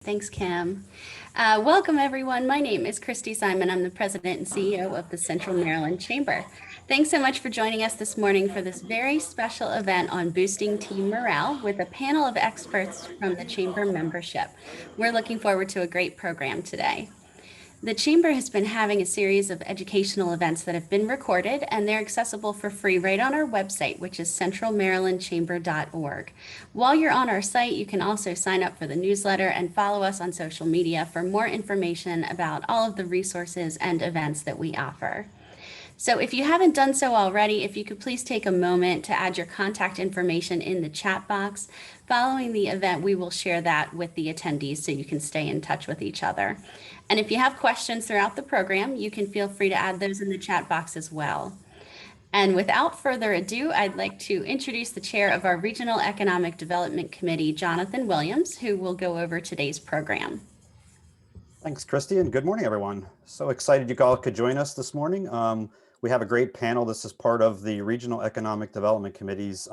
Thanks, Kim. Welcome, everyone. My name is Christy Simon. I'm the president and CEO of the Central Maryland Chamber. Thanks so much for joining us this morning for this very special event on boosting team morale with a panel of experts from the Chamber membership. We're looking forward to a great program today. The Chamber has been having a series of educational events that have been recorded, and they're accessible for free right on our website, which is centralmarylandchamber.org. While you're on our site, you can also sign up for the newsletter and follow us on social media for more information about all of the resources and events that we offer. So if you haven't done so already, if you could please take a moment to add your contact information in the chat box. Following the event, we will share that with the attendees so you can stay in touch with each other. And if you have questions throughout the program, you can feel free to add those in the chat box as well. And without further ado, I'd like to introduce the chair of our Regional Economic Development Committee, Jonathan Williams, who will go over today's program. Thanks, Christy, and good morning, everyone. So excited you all could join us this morning. We have a great panel. This is part of the Regional Economic Development Committee's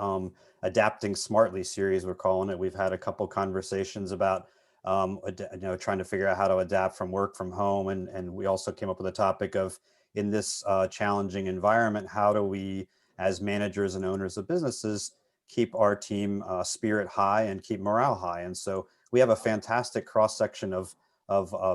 Adapting Smartly series, we're calling it. We've had a couple conversations about trying to figure out how to adapt from work from home. And we also came up with a topic of, in this challenging environment, how do we, as managers and owners of businesses, keep our team spirit high and keep morale high? And so we have a fantastic cross-section of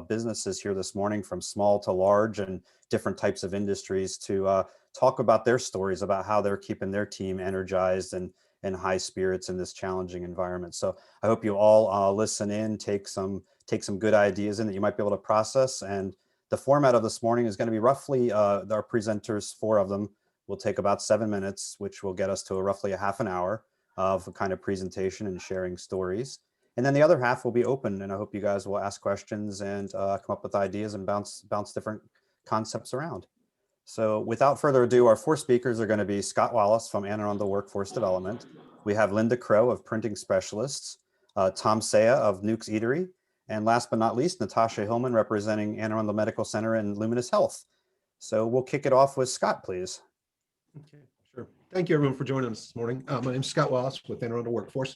businesses here this morning, from small to large and different types of industries, to talk about their stories about how they're keeping their team energized and high spirits in this challenging environment. So I hope you all listen in, take some good ideas in that you might be able to process. And the format of this morning is going to be roughly, our presenters, 4 of them, will take about 7 minutes, which will get us to roughly a half an hour of a kind of presentation and sharing stories. And then the other half will be open, and I hope you guys will ask questions and come up with ideas and bounce different concepts around. So without further ado, our 4 speakers are going to be Scott Wallace from Anne Arundel Workforce Development. We have Linda Crow of Printing Specialists, Tom Saya of Nuke's Eatery, and last but not least, Natasha Hillman representing Anne Arundel Medical Center and Luminous Health. So we'll kick it off with Scott, please. Okay, sure. Thank you, everyone, for joining us this morning. My name is Scott Wallace with Anne Arundel Workforce.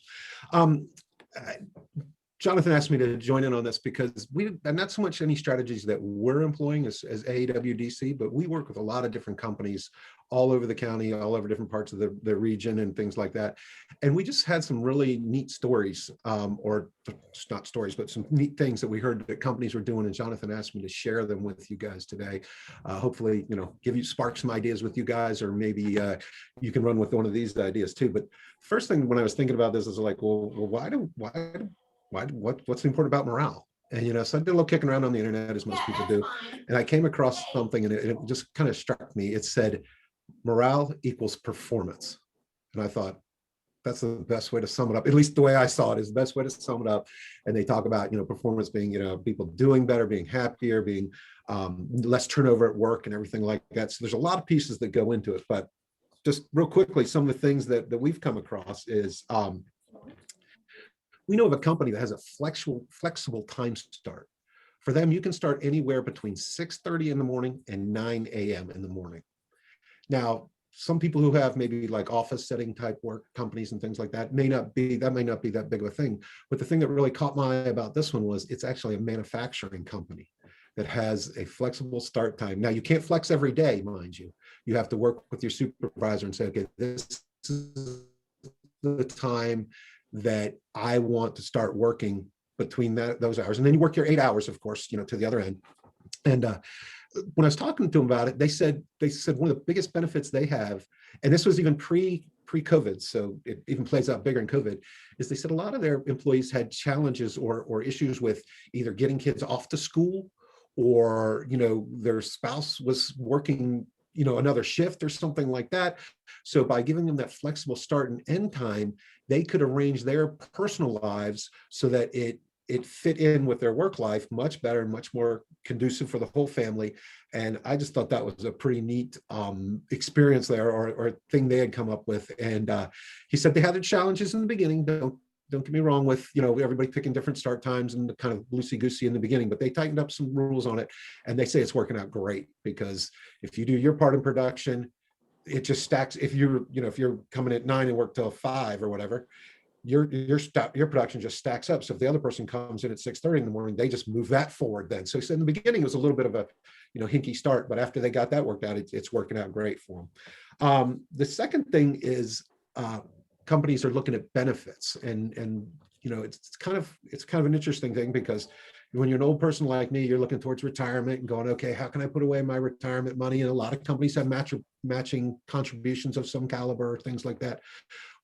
Jonathan asked me to join in on this because and not so much any strategies that we're employing as AAWDC, but we work with a lot of different companies all over the county, all over different parts of the region and things like that. And we just had some really neat stories, or not stories, but some neat things that we heard that companies were doing. And Jonathan asked me to share them with you guys today. Hopefully, spark some ideas with you guys, or maybe you can run with one of these ideas too. But first thing, when I was thinking about this, is like, well, what's important about morale? And so I did a little kicking around on the internet, as most people do, and I came across something, and it just kind of struck me. It said morale equals performance, and I thought that's the best way to sum it up. At least the way I saw it is the best way to sum it up. And they talk about performance being people doing better, being happier, being less turnover at work, and everything like that. So there's a lot of pieces that go into it, but just real quickly, some of the things that we've come across is we know of a company that has a flexible time start. For them, you can start anywhere between 6:30 in the morning and 9 a.m. in the morning. Now, some people who have maybe like office setting type work companies and things like that may not be that big of a thing. But the thing that really caught my eye about this one was it's actually a manufacturing company that has a flexible start time. Now, you can't flex every day, mind you. You have to work with your supervisor and say, okay, this is the time that I want to start working between those hours. And then you work your 8 hours, of course, to the other end. And when I was talking to them about it, they said one of the biggest benefits they have, and this was even pre-COVID, so it even plays out bigger in COVID, is they said a lot of their employees had challenges or issues with either getting kids off to school, or their spouse was working another shift or something like that. So by giving them that flexible start and end time, they could arrange their personal lives so that it fit in with their work life much better and much more conducive for the whole family. And I just thought that was a pretty neat experience there, or thing they had come up with. And he said they had their challenges in the beginning. Don't get me wrong with, everybody picking different start times and kind of loosey-goosey in the beginning, but they tightened up some rules on it. And they say it's working out great, because if you do your part in production, it just stacks. If you're coming at 9 and work till 5 or whatever, your production just stacks up. So if the other person comes in at 6:30 in the morning, they just move that forward then. So in the beginning, it was a little bit of a, hinky start, but after they got that worked out, it's working out great for them. The second thing is companies are looking at benefits, and it's kind of an interesting thing, because when you're an old person like me, you're looking towards retirement and going, okay, how can I put away my retirement money? And a lot of companies have matching contributions of some caliber, things like that.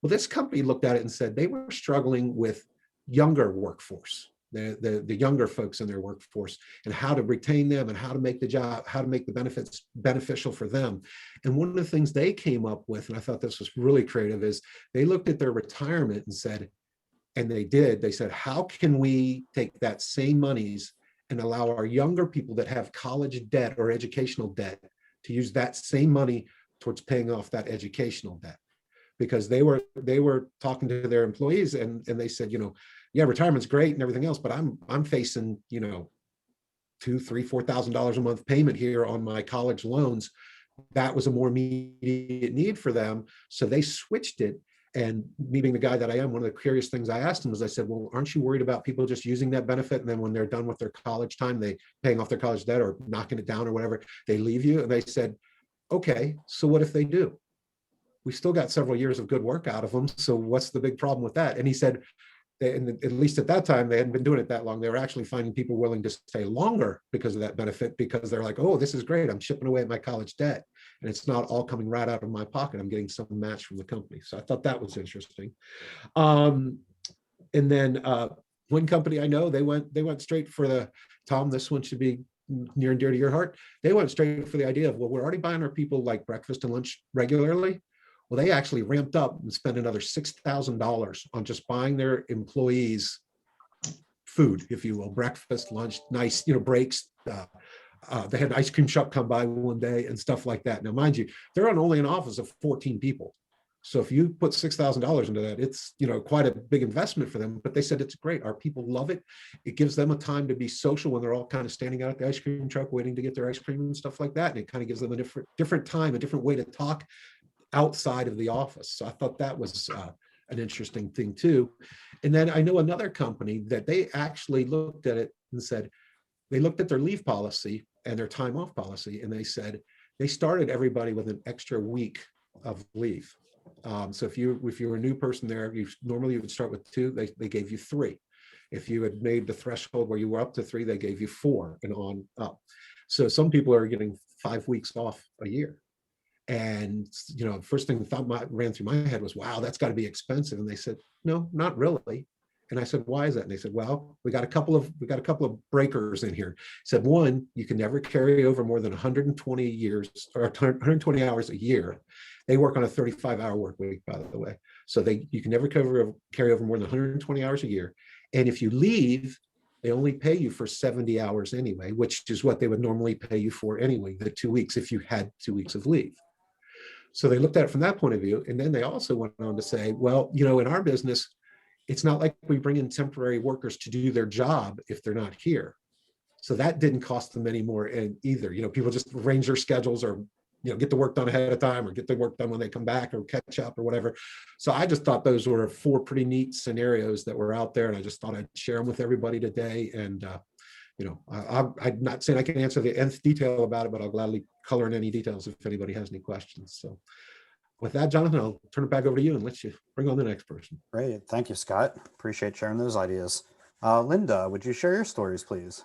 Well, this company looked at it and said they were struggling with younger workforce, the younger folks in their workforce, and how to retain them and how to make the benefits beneficial for them. And one of the things they came up with, and I thought this was really creative, is they looked at their retirement and said, they said, how can we take that same monies and allow our younger people that have college debt or educational debt to use that same money towards paying off that educational debt? Because they were talking to their employees, and they said, yeah, retirement's great and everything else, but I'm facing, $2,000, $3,000, $4,000 a month payment here on my college loans. That was a more immediate need for them. So they switched it. And me being the guy that I am, one of the curious things I asked them was, I said, well, aren't you worried about people just using that benefit, and then when they're done with their college time, they paying off their college debt or knocking it down or whatever, they leave you? And they said, okay, so what if they do? We still got several years of good work out of them. So what's the big problem with that? And he said, and at least at that time, they hadn't been doing it that long. They were actually finding people willing to stay longer because of that benefit, because they're like, oh, this is great. I'm chipping away at my college debt, and it's not all coming right out of my pocket. I'm getting some match from the company. So I thought that was interesting. And then one company I know, they went straight for the, Tom, this one should be near and dear to your heart. They went straight for the idea of, well, we're already buying our people like breakfast and lunch regularly. Well, they actually ramped up and spent another $6,000 on just buying their employees food, if you will, breakfast, lunch, nice, breaks. They had an ice cream truck come by one day and stuff like that. Now, mind you, they're only an office of 14 people. So if you put $6,000 into that, it's, quite a big investment for them, but they said it's great. Our people love it. It gives them a time to be social when they're all kind of standing out at the ice cream truck waiting to get their ice cream and stuff like that. And it kind of gives them a different time, a different way to talk outside of the office. So I thought that was an interesting thing too. And then I know another company that they actually looked at it and said, they looked at their leave policy and their time off policy, and they said they started everybody with an extra week of leave. So if you were a new person there, normally you would start with 2, they gave you 3. If you had made the threshold where you were up to 3, they gave you 4 and on up. So some people are getting 5 weeks off a year. And, first thing that ran through my head was, wow, that's got to be expensive. And they said, no, not really. And I said, why is that? And they said, well, we got a couple of breakers in here. Said, one, you can never carry over more than 120 years or 120 hours a year. They work on a 35-hour work week, by the way. So you can never carry over more than 120 hours a year. And if you leave, they only pay you for 70 hours anyway, which is what they would normally pay you for anyway, the 2 weeks, if you had 2 weeks of leave. So they looked at it from that point of view. And then they also went on to say, well, in our business, it's not like we bring in temporary workers to do their job if they're not here. So that didn't cost them any more either. People just arrange their schedules or, get the work done ahead of time or get the work done when they come back or catch up or whatever. So I just thought those were 4 pretty neat scenarios that were out there. And I just thought I'd share them with everybody today. And, I'm not saying I can answer the nth detail about it, but I'll gladly color in any details if anybody has any questions. So with that, Jonathan, I'll turn it back over to you and let you bring on the next person. Great. Thank you, Scott. Appreciate sharing those ideas. Linda, would you share your stories, please?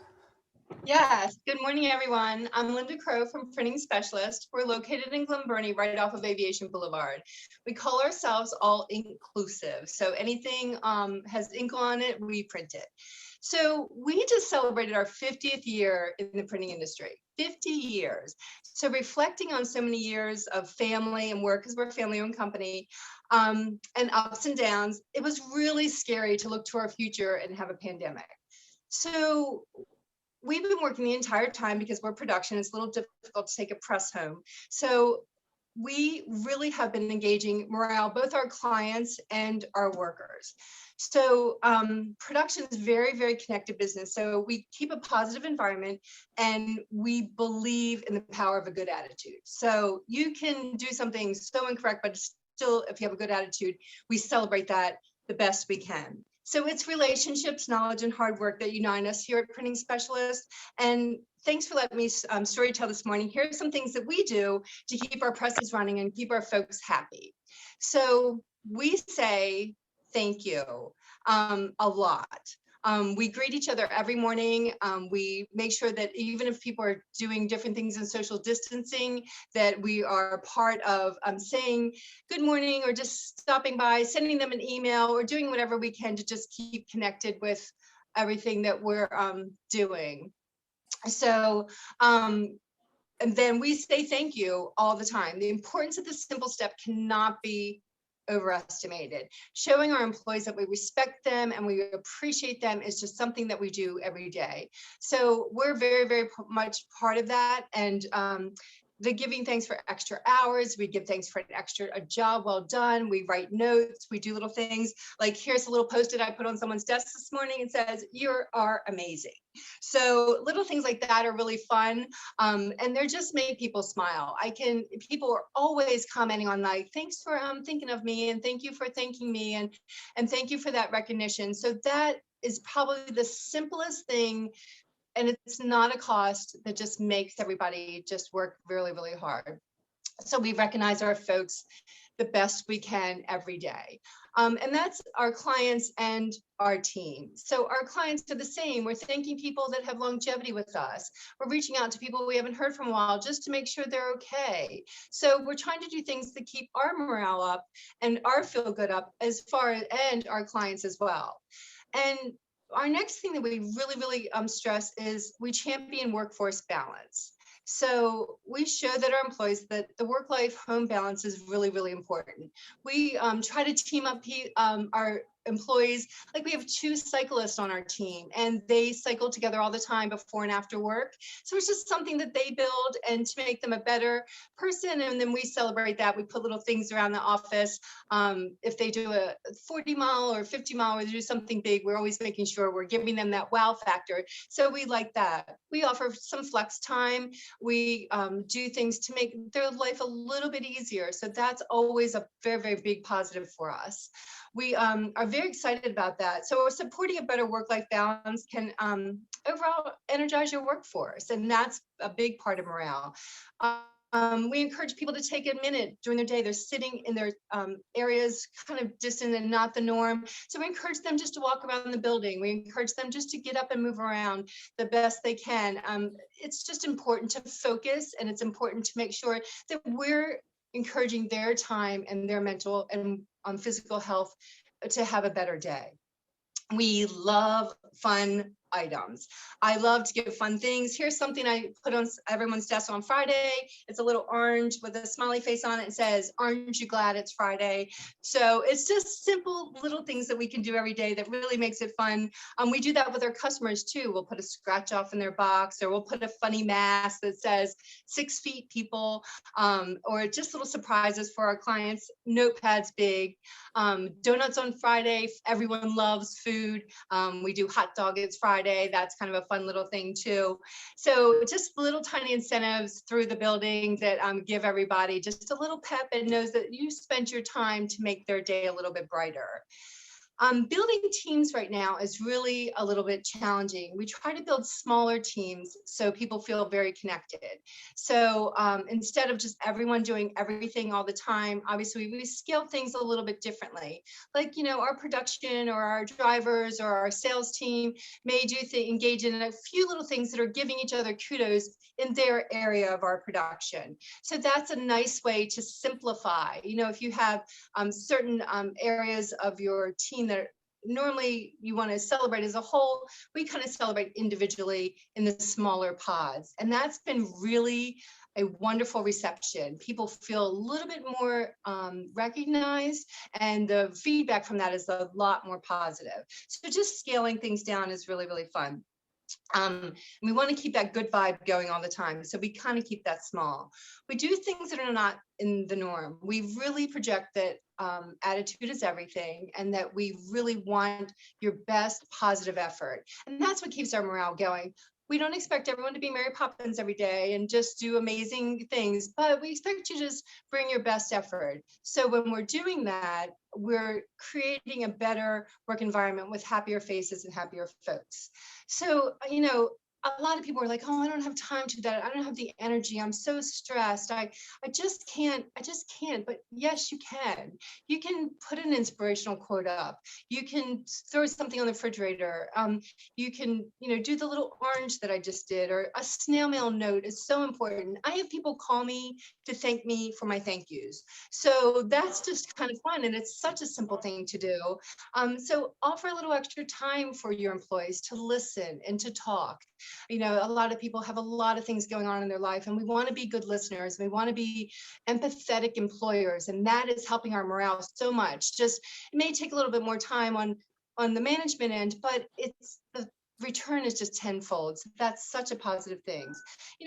Yes. Good morning, everyone. I'm Linda Crow from Printing Specialist. We're located in Glen Burnie, right off of Aviation Boulevard. We call ourselves all inclusive. So anything has ink on it, we print it. So we just celebrated our 50th year in the printing industry, 50 years. So reflecting on so many years of family and work, because we're a family-owned company, and ups and downs, it was really scary to look to our future and have a pandemic. So we've been working the entire time because we're production. It's a little difficult to take a press home. So we really have been engaging morale, both our clients and our workers. So production is very, very connected business. So we keep a positive environment and we believe in the power of a good attitude. So you can do something so incorrect, but still, if you have a good attitude, we celebrate that the best we can. So it's relationships, knowledge, and hard work that unite us here at Printing Specialist. And thanks for letting me storytell this morning. Here are some things that we do to keep our presses running and keep our folks happy. So we say thank you a lot. We greet each other every morning. We make sure that even if people are doing different things in social distancing, that we are part of saying good morning or just stopping by, sending them an email or doing whatever we can to just keep connected with everything that we're doing. So, and then we say thank you all the time. The importance of this simple step cannot be overestimated. Showing our employees that we respect them and we appreciate them is just something that we do every day. So we're very, very much part of that. And the giving thanks for extra hours, we give thanks for a job well done. We write notes, we do little things like here's a little post-it I put on someone's desk this morning and says, you are amazing. So little things like that are really fun. And they're just make people smile. People are always commenting on like, thanks for thinking of me and thank you for thanking me and thank you for that recognition. So that is probably the simplest thing. And it's not a cost that just makes everybody just work really, really hard. So we recognize our folks the best we can every day. And that's our clients and our team. So our clients are the same. We're thanking people that have longevity with us. We're reaching out to people we haven't heard from a while just to make sure they're okay. So we're trying to do things to keep our morale up and our feel good up and our clients as well. And our next thing that we really, really stress is we champion workforce balance. So we show that our employees that the work-life home balance is really, really important. We try to team up our employees. Like we have 2 cyclists on our team and they cycle together all the time before and after work. So it's just something that they build and to make them a better person. And then we celebrate that. We put little things around the office. If they do a 40-mile or 50-mile or they do something big, we're always making sure we're giving them that wow factor. So we like that. We offer some flex time. We do things to make their life a little bit easier. So that's always a very, very big positive for us. We are very excited about that. So supporting a better work-life balance can overall energize your workforce, and that's a big part of morale. We encourage people to take a minute during their day. They're sitting in their areas kind of distant and not the norm. So we encourage them just to walk around the building. We encourage them just to get up and move around the best they can. It's just important to focus, and it's important to make sure that we're encouraging their time and their mental and physical health to have a better day. We love fun items. I love to give fun things. Here's something I put on everyone's desk on Friday. It's a little orange with a smiley face on it. It says, aren't you glad it's Friday? So it's just simple little things that we can do every day that really makes it fun. We do that with our customers too. We'll put a scratch off in their box, or we'll put a funny mask that says 6 feet people, or just little surprises for our clients. Notepads big. Donuts on Friday. Everyone loves food. We do hot dog, it's Friday. That's kind of a fun little thing too. So just little tiny incentives through the building that give everybody just a little pep and knows that you spent your time to make their day a little bit brighter. Building teams right now is really a little bit challenging. We try to build smaller teams so people feel very connected. So instead of just everyone doing everything all the time, obviously we scale things a little bit differently. Like, our production or our drivers or our sales team may engage in a few little things that are giving each other kudos in their area of our production. So that's a nice way to simplify. If you have certain areas of your team that normally you want to celebrate as a whole, we kind of celebrate individually in the smaller pods. And that's been really a wonderful reception. People feel a little bit more recognized, and the feedback from that is a lot more positive. So just scaling things down is really, really fun. We want to keep that good vibe going all the time. So we kind of keep that small. We do things that are not in the norm. We really project that attitude is everything, and that we really want your best positive effort. And that's what keeps our morale going. we don't expect everyone to be Mary Poppins every day and just do amazing things, but we expect you to just bring your best effort. So when we're doing that, we're creating a better work environment with happier faces and happier folks. So, a lot of people are like, oh, I don't have time to do that. I don't have the energy. I'm so stressed. I just can't. I just can't. But yes, you can. You can put an inspirational quote up. You can throw something on the refrigerator. You can, do the little orange that I just did, or a snail mail note is so important. I have people call me to thank me for my thank yous. So that's just kind of fun. And it's such a simple thing to do. So offer a little extra time for your employees to listen and to talk. A lot of people have a lot of things going on in their life, and we want to be good listeners. We want to be empathetic employers, and that is helping our morale so much. Just it may take a little bit more time on the management end, but it's the return is just tenfold. So that's such a positive thing.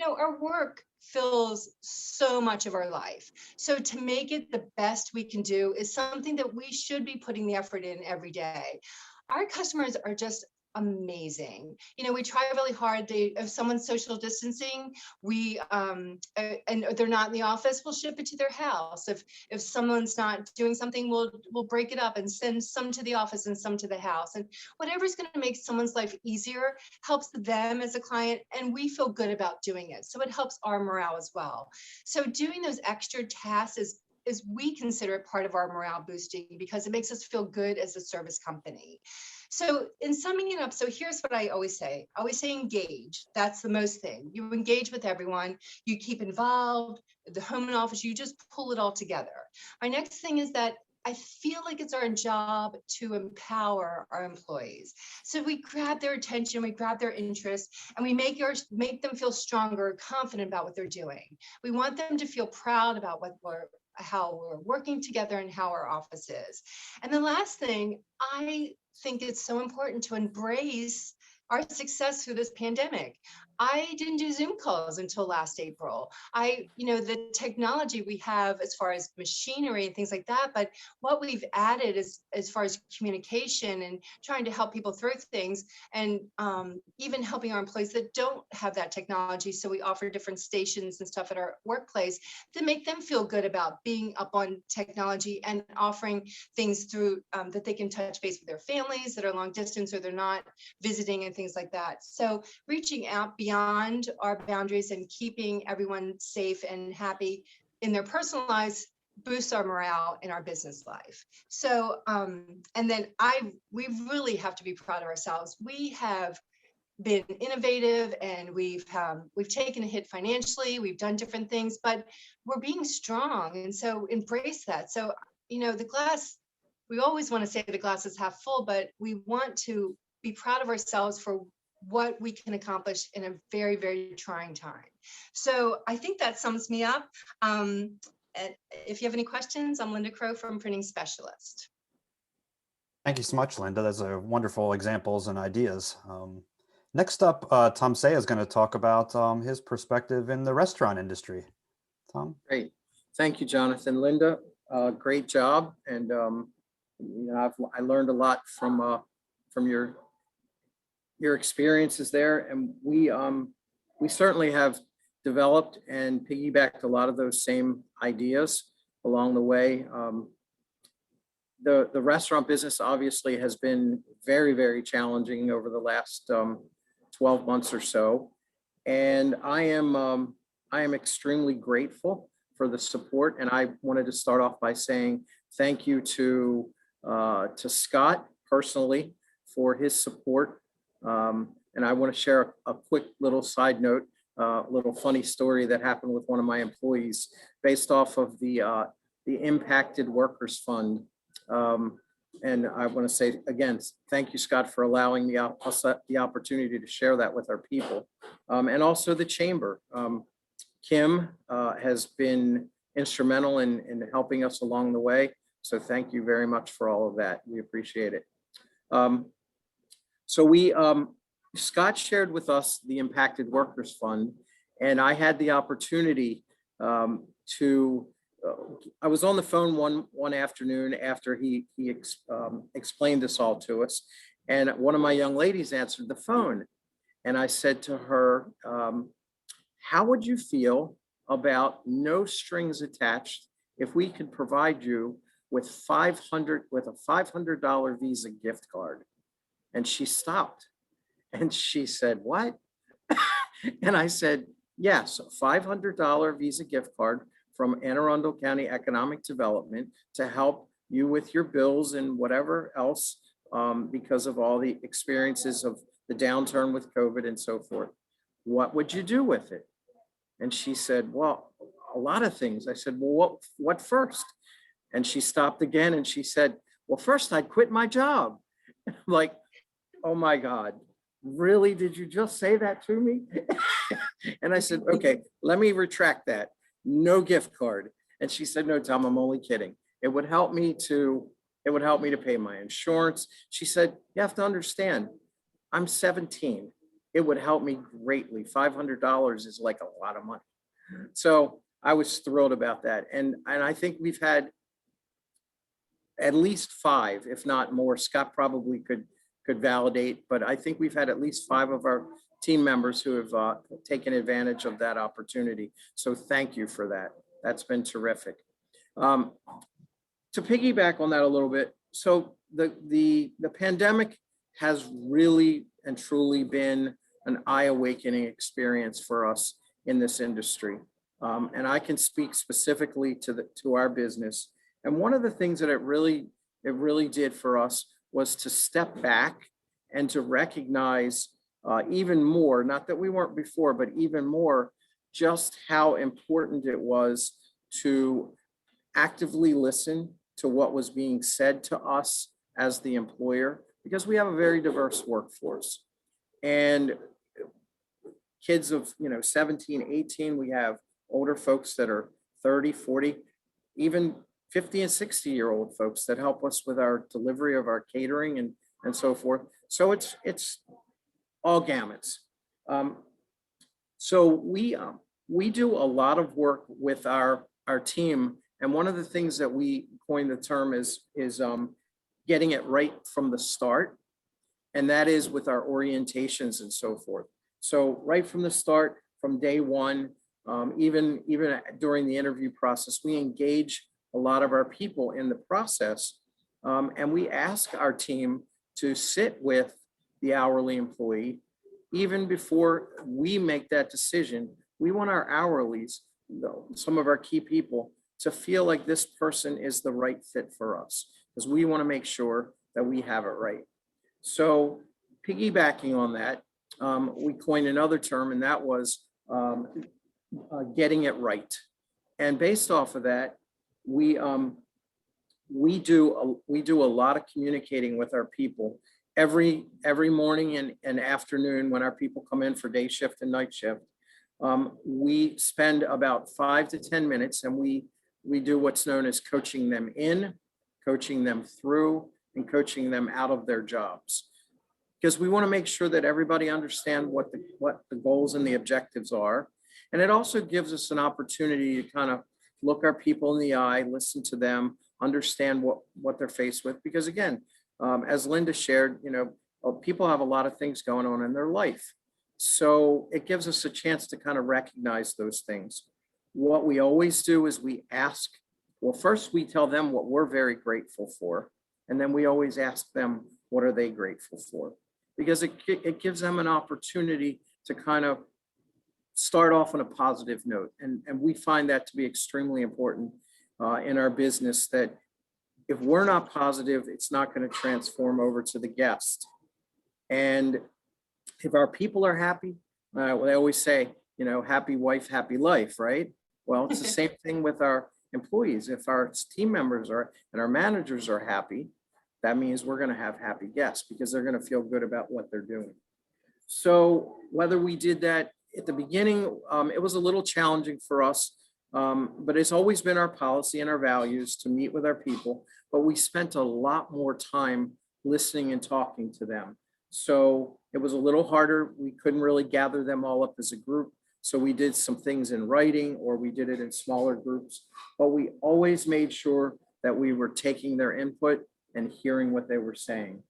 Our work fills so much of our life. So to make it the best we can do is something that we should be putting the effort in every day. Our customers are just amazing. We try really hard. If someone's social distancing, we and they're not in the office, we'll ship it to their house. If someone's not doing something, we'll break it up and send some to the office and some to the house. And whatever's going to make someone's life easier helps them as a client, and we feel good about doing it. So it helps our morale as well. So doing those extra tasks is we consider it part of our morale boosting because it makes us feel good as a service company. So in summing it up, so here's what I always say. I always say engage. That's the most thing. You engage with everyone. You keep involved. The home and office, you just pull it all together. My next thing is that I feel like it's our job to empower our employees. So we grab their attention, we grab their interest, and we make them feel stronger, confident about what they're doing. We want them to feel proud about how we're working together and how our office is. And the last thing, I think it's so important to embrace our success through this pandemic. I didn't do Zoom calls until last April. The technology we have as far as machinery and things like that, but what we've added is as far as communication and trying to help people through things, and even helping our employees that don't have that technology. So we offer different stations and stuff at our workplace to make them feel good about being up on technology and offering things through that they can touch base with their families that are long distance or they're not visiting and things like that. So reaching out beyond our boundaries and keeping everyone safe and happy in their personal lives boosts our morale in our business life. So, and then we really have to be proud of ourselves. We have been innovative, and we've taken a hit financially. We've done different things, but we're being strong, and so embrace that. So, the glass. We always want to say the glass is half full, but we want to be proud of ourselves for what we can accomplish in a very, very trying time. So I think that sums me up. If you have any questions, I'm Linda Crow from Printing Specialist. Thank you so much, Linda. Those are wonderful examples and ideas. Next up, Tom Say is going to talk about his perspective in the restaurant industry. Tom? Great. Thank you, Jonathan. Linda, great job. And I learned a lot from your experiences there, and we certainly have developed and piggybacked a lot of those same ideas along the way. The restaurant business obviously has been very, very challenging over the last 12 months or so, and I am extremely grateful for the support. And I wanted to start off by saying thank you to Scott personally for his support. And I want to share a quick little side note, a little funny story that happened with one of my employees based off of the Impacted Workers Fund. And I want to say again, thank you, Scott, for allowing us the opportunity to share that with our people, and also the chamber. Kim has been instrumental in helping us along the way. So thank you very much for all of that. We appreciate it. So Scott shared with us the Impacted Workers Fund, and I had the opportunity I was on the phone one afternoon after he explained this all to us, and one of my young ladies answered the phone, And I said to her, how would you feel about no strings attached if we could provide you with a $500 Visa gift card? And she stopped and she said, what? And I said, yes, a $500 Visa gift card from Anne Arundel County Economic Development to help you with your bills and whatever else, because of all the experiences of the downturn with COVID and so forth. What would you do with it? And she said, well, a lot of things. I said, well, what first? And she stopped again and she said, well, first I'd quit my job. I'm like, oh my God, really? Did you just say that to me? And I said, okay, let me retract that. No gift card. And she said, no, Tom, I'm only kidding. It would help me to pay my insurance. She said, you have to understand, I'm 17. It would help me greatly. $500 is like a lot of money. So I was thrilled about that. And I think we've had at least 5, if not more. Scott probably could validate, but I think we've had at least 5 of our team members who have taken advantage of that opportunity. So thank you for that. That's been terrific. To piggyback on that a little bit, so the pandemic has really and truly been an eye-awakening experience for us in this industry. And I can speak specifically to our business. And one of the things that it really did for us was to step back and to recognize even more, not that we weren't before, but even more, just how important it was to actively listen to what was being said to us as the employer, because we have a very diverse workforce. And kids of 17, 18, we have older folks that are 30, 40, even 50 and 60-year-old folks that help us with our delivery of our catering and so forth. So it's all gamuts. So we do a lot of work with our team. And one of the things that we coined the term is getting it right from the start. And that is with our orientations and so forth. So right from the start, from day one, even during the interview process, we engage a lot of our people in the process. And we ask our team to sit with the hourly employee. Even before we make that decision, we want our hourlies, some of our key people, to feel like this person is the right fit for us, because we want to make sure that we have it right. So piggybacking on that, we coined another term, and that was getting it right. And based off of that, we do a lot of communicating with our people every morning and afternoon when our people come in for day shift and night shift. We spend about 5 to 10 minutes, and we do what's known as coaching them in, coaching them through, and coaching them out of their jobs. Because we want to make sure that everybody understand what the goals and the objectives are. And it also gives us an opportunity to kind of look our people in the eye, listen to them, understand what they're faced with. Because again, as Linda shared, people have a lot of things going on in their life. So it gives us a chance to kind of recognize those things. What we always do is we ask, well, first we tell them what we're very grateful for. And then we always ask them, what are they grateful for? Because it gives them an opportunity to kind of start off on a positive note. And we find that to be extremely important in our business, that if we're not positive, it's not going to transform over to the guest. And if our people are happy, they always say, happy wife, happy life, right? Well, it's the same thing with our employees. If our team members and our managers are happy, that means we're going to have happy guests, because they're going to feel good about what they're doing. So whether we did that at the beginning, it was a little challenging for us, but it's always been our policy and our values to meet with our people, but we spent a lot more time listening and talking to them. So it was a little harder. We couldn't really gather them all up as a group. So we did some things in writing, or we did it in smaller groups, but we always made sure that we were taking their input and hearing what they were saying.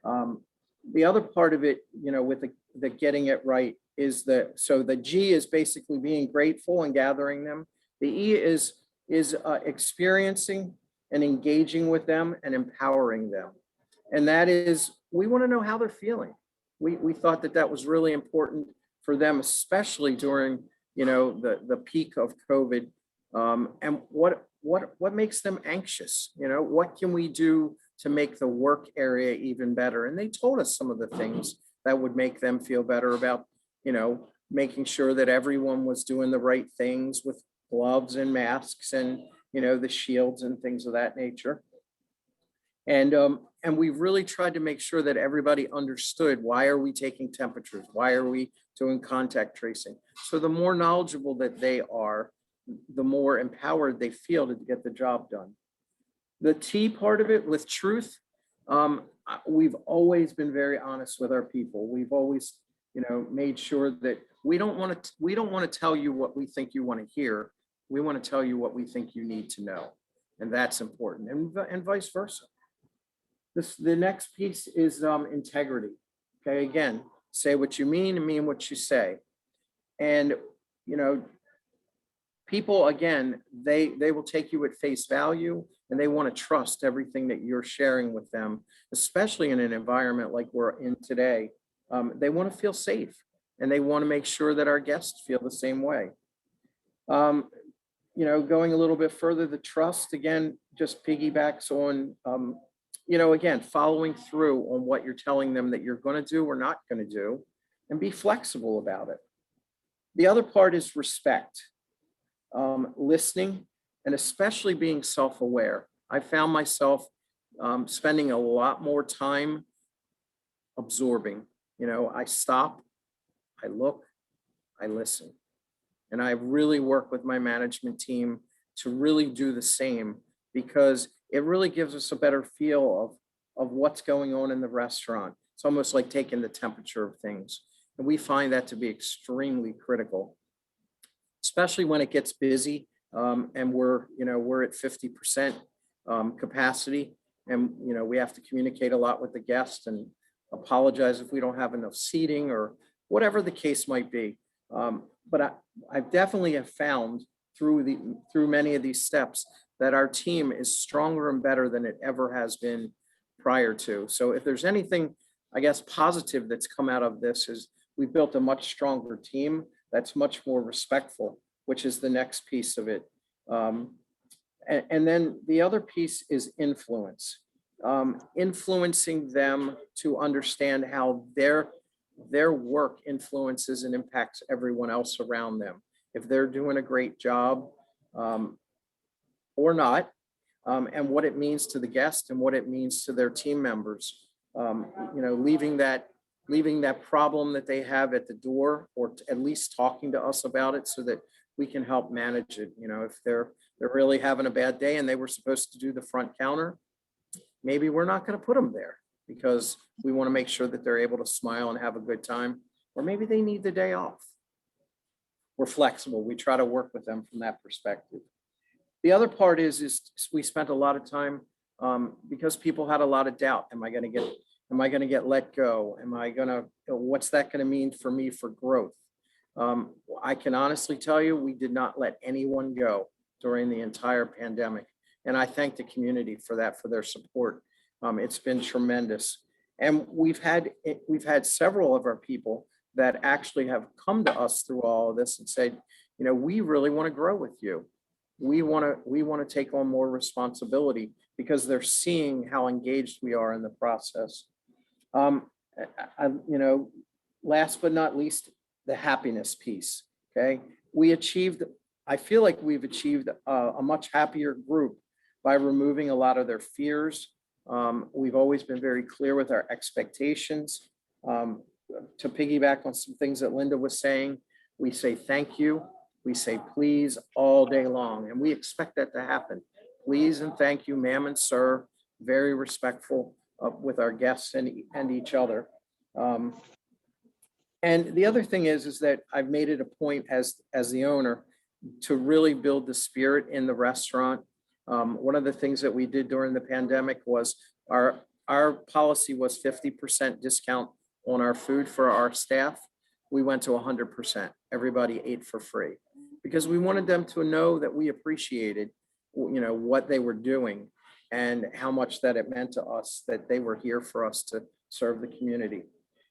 The other part of it, with the getting it right is so the G is basically being grateful and gathering them. The E is experiencing and engaging with them and empowering them. And that is, we want to know how they're feeling. We thought that that was really important for them, especially during, the peak of COVID. And what makes them anxious? What can we do to make the work area even better? And they told us some of the things that would make them feel better about, making sure that everyone was doing the right things with gloves and masks and, the shields and things of that nature. And we really tried to make sure that everybody understood, why are we taking temperatures? Why are we doing contact tracing? So the more knowledgeable that they are, the more empowered they feel to get the job done. The T part of it with truth, we've always been very honest with our people. We've always, made sure that we don't want to tell you what we think you want to hear. We want to tell you what we think you need to know. And that's important, and vice versa. The next piece is integrity. Okay, again, say what you mean and mean what you say. And, people, again, they will take you at face value, and they want to trust everything that you're sharing with them, especially in an environment like we're in today. They want to feel safe, and they want to make sure that our guests feel the same way. Going a little bit further, the trust, again, just piggybacks on, again, following through on what you're telling them that you're going to do or not going to do, and be flexible about it. The other part is respect, listening, and especially being self-aware. I found myself spending a lot more time absorbing. I stop, I look, I listen. And I really work with my management team to really do the same, because it really gives us a better feel of what's going on in the restaurant. It's almost like taking the temperature of things. And we find that to be extremely critical, especially when it gets busy, and we're at 50% capacity, and we have to communicate a lot with the guests and apologize if we don't have enough seating or whatever the case might be. But I definitely have found through many of these steps that our team is stronger and better than it ever has been prior to. So if there's anything, I guess, positive that's come out of this, is we've built a much stronger team that's much more respectful, which is the next piece of it. And then the other piece is influence, influencing them to understand how their work influences and impacts everyone else around them. If they're doing a great job or not, and what it means to the guest and what it means to their team members. Leaving that problem that they have at the door, or at least talking to us about it so that we can help manage it. If they're really having a bad day and they were supposed to do the front counter, maybe we're not going to put them there because we want to make sure that they're able to smile and have a good time, or maybe they need the day off. We're flexible. We try to work with them from that perspective. The other part is we spent a lot of time because people had a lot of doubt. Am I going to get let go? What's that going to mean for me for growth? I can honestly tell you, we did not let anyone go during the entire pandemic. And I thank the community for that, for their support. It's been tremendous. And we've had several of our people that actually have come to us through all of this and said, we really want to grow with you. We want to take on more responsibility, because they're seeing how engaged we are in the process. Last but not least, the happiness piece. Okay. I feel like we've achieved a much happier group by removing a lot of their fears. We've always been very clear with our expectations. To piggyback on some things that Linda was saying, we say thank you, we say please all day long, and we expect that to happen. Please and thank you, ma'am and sir, very respectful with our guests and each other. And the other thing is that I've made it a point as the owner to really build the spirit in the restaurant. One of the things that we did during the pandemic was our policy was 50% discount on our food for our staff, we went to 100%. Everybody ate for free because we wanted them to know that we appreciated, what they were doing and how much that it meant to us that they were here for us to serve the community.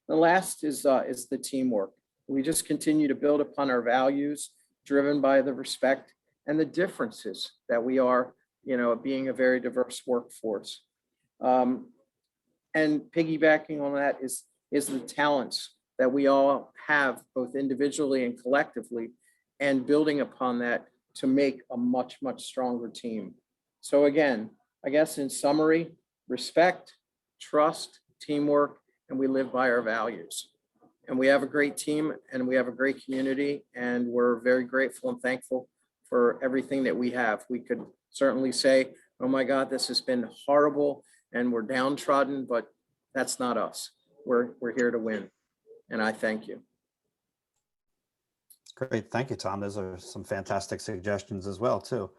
The last is the teamwork. We just continue to build upon our values, driven by the respect and the differences that we are, being a very diverse workforce. And piggybacking on that is the talents that we all have, both individually and collectively, and building upon that to make a much, much stronger team. So again, I guess in summary, respect, trust, teamwork, and we live by our values. And we have a great team and we have a great community, and we're very grateful and thankful for everything that we have. We could certainly say, oh my God, this has been horrible and we're downtrodden, but that's not us. We're here to win. And I thank you. Great. Thank you, Tom. Those are some fantastic suggestions as well, too.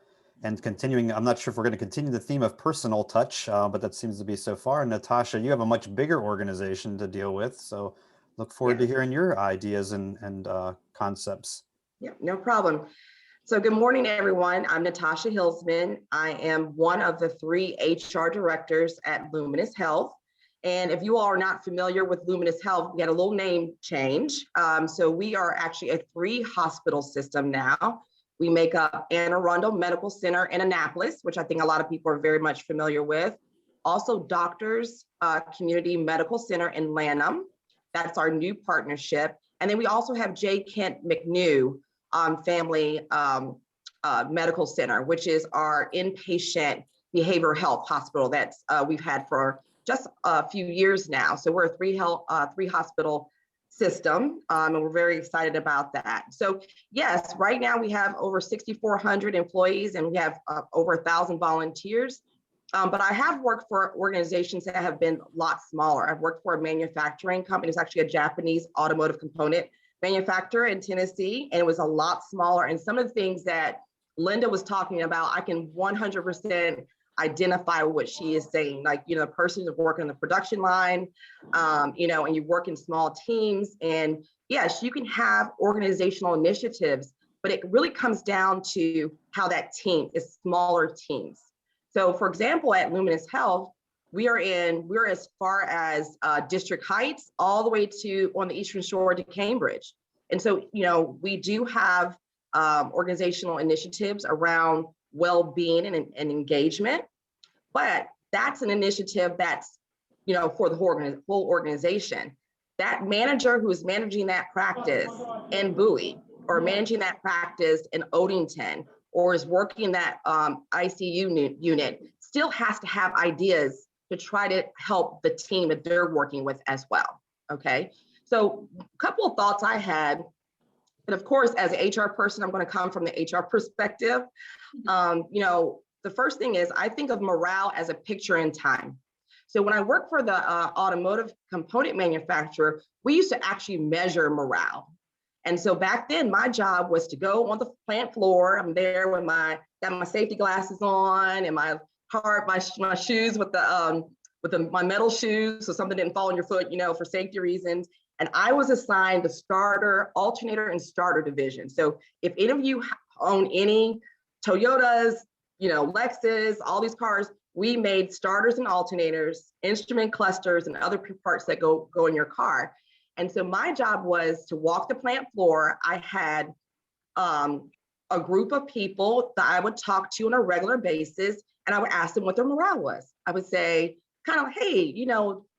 And continuing, I'm not sure if we're going to continue the theme of personal touch, but that seems to be so far. And Natasha, you have a much bigger organization to deal with. So look forward to hearing your ideas and concepts. Yeah, no problem. So good morning, everyone. I'm Natasha Hilsman. I am one of the 3 HR directors at Luminous Health. And if you all are not familiar with Luminous Health, we had a little name change. So we are actually a 3-hospital system now. We make up Anne Arundel Medical Center in Annapolis, which I think a lot of people are very much familiar with. Also Doctors Community Medical Center in Lanham. That's our new partnership. And then we also have J. Kent McNew Family Medical Center, which is our inpatient behavioral health hospital that's we've had for just a few years now. So we're a 3-hospital system, and we're very excited about that. So yes, right now we have over 6,400 employees and we have over 1,000 volunteers. But I have worked for organizations that have been a lot smaller. I've worked for a manufacturing company. It's actually a Japanese automotive component manufacturer in Tennessee, and it was a lot smaller. And some of the things that Linda was talking about, I can 100% identify what she is saying. Like, the person is working on the production line, and you work in small teams. And yes, you can have organizational initiatives, but it really comes down to how that team is smaller teams. So for example, at Luminous Health, we're as far as District Heights, all the way to on the Eastern Shore to Cambridge. And so, we do have organizational initiatives around well-being and engagement, but that's an initiative that's, for the whole organization. That manager who is managing that practice in Bowie, or managing that practice in Odenton, or is working that ICU unit, still has to have ideas to try to help the team that they're working with as well, okay? So a couple of thoughts I had, and of course, as an HR person, I'm gonna come from the HR perspective. The first thing is I think of morale as a picture in time. So when I worked for the automotive component manufacturer, we used to actually measure morale. And so back then, my job was to go on the plant floor. I'm there with got my safety glasses on and my shoes with my metal shoes, so something didn't fall on your foot, for safety reasons. And I was assigned the starter, alternator, and starter division. So if any of you own any Toyotas, Lexus, all these cars, we made starters and alternators, instrument clusters, and other parts that go in your car. And so my job was to walk the plant floor. I had a group of people that I would talk to on a regular basis, and I would ask them what their morale was. I would say, kind of, hey,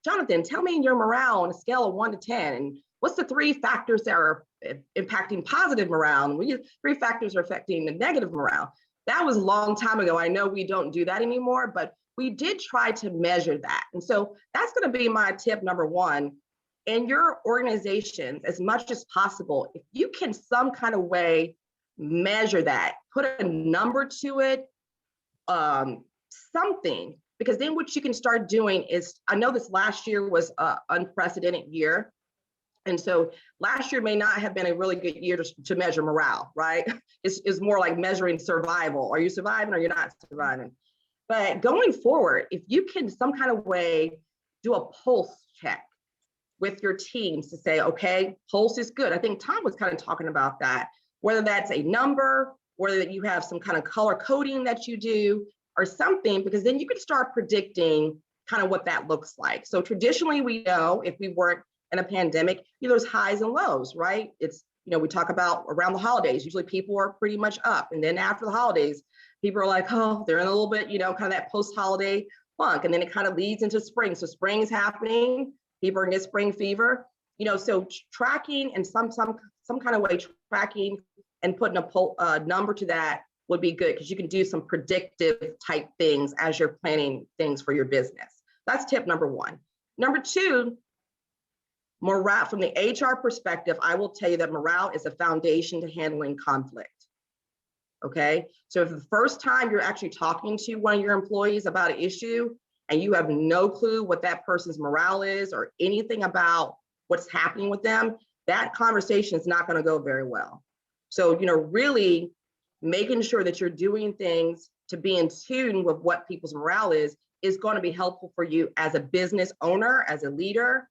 Jonathan, tell me your morale on a scale of 1 to 10. And what's the 3 factors that are impacting positive morale? And what 3 factors are affecting the negative morale? That was a long time ago. I know we don't do that anymore, but we did try to measure that. And so that's going to be my tip number 1. In your organizations, as much as possible, if you can some kind of way measure that, put a number to it, something, because then what you can start doing is, I know this last year was an unprecedented year. And so last year may not have been a really good year to measure morale, right? It's more like measuring survival. Are you surviving or you're not surviving? But going forward, if you can some kind of way do a pulse check, with your teams to say, okay, pulse is good. I think Tom was kind of talking about that, whether that's a number, whether you have some kind of color coding that you do or something, because then you can start predicting kind of what that looks like. So traditionally, we know if we weren't in a pandemic, there's highs and lows, right? It's, we talk about around the holidays, usually people are pretty much up. And then after the holidays, people are like, oh, they're in a little bit, kind of that post-holiday funk. And then it kind of leads into spring. So spring is happening. People are gonna get spring fever. So tracking and some kind of way tracking and putting a number to that would be good, because you can do some predictive type things as you're planning things for your business. That's tip number one. Number two, morale. From the HR perspective, I will tell you that morale is a foundation to handling conflict. Okay, so if the first time you're actually talking to one of your employees about an issue and you have no clue what that person's morale is or anything about what's happening with them, that conversation is not going to go very well. So, really making sure that you're doing things to be in tune with what people's morale is going to be helpful for you as a business owner, as a leader,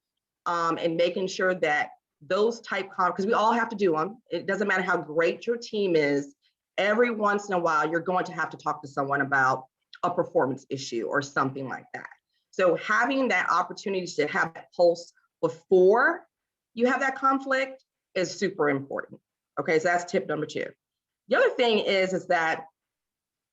and making sure that those because we all have to do them. It doesn't matter how great your team is. Every once in a while, you're going to have to talk to someone about a performance issue or something like that. So having that opportunity to have that pulse before you have that conflict is super important. Okay, so that's tip number two. The other thing is that